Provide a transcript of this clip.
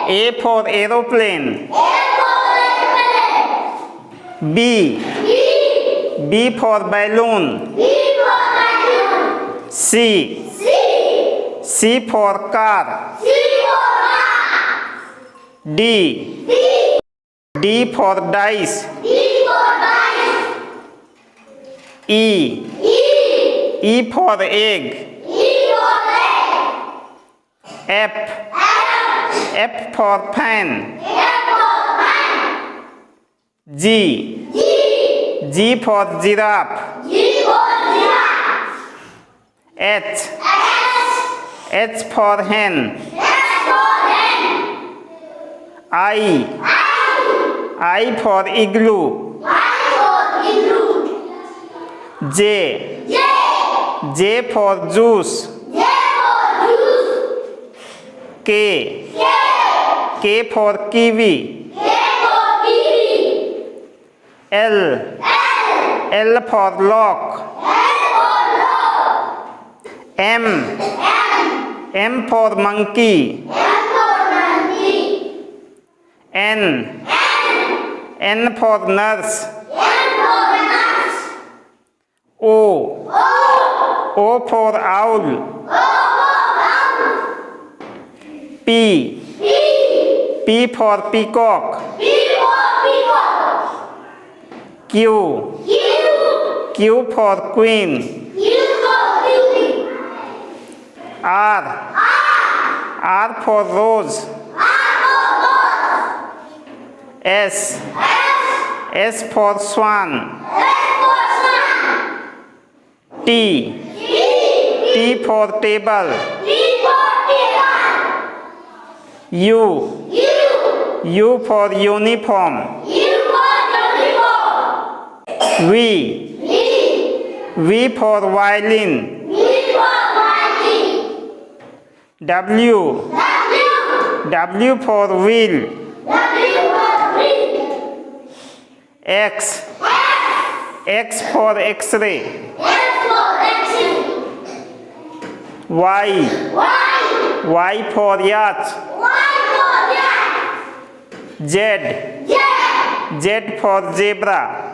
A for aeroplane. B. B for balloon. C. C for car. D. D for dice. E. E for egg. F. F for pen. G. G for giraffe. H. H for hen. I for igloo. J. J for juice. K. K for kiwi. L. L for lock. M. M for monkey. N. N for nurse. O. O for owl. P. P for peacock. Q. Q for queen. R. R for rose. S. S for swan. T. T for table. U. U for uniform. V. V for violin. W. W for wheel. X. X for X-ray. Y. Y for yacht. Z. Z for zebra.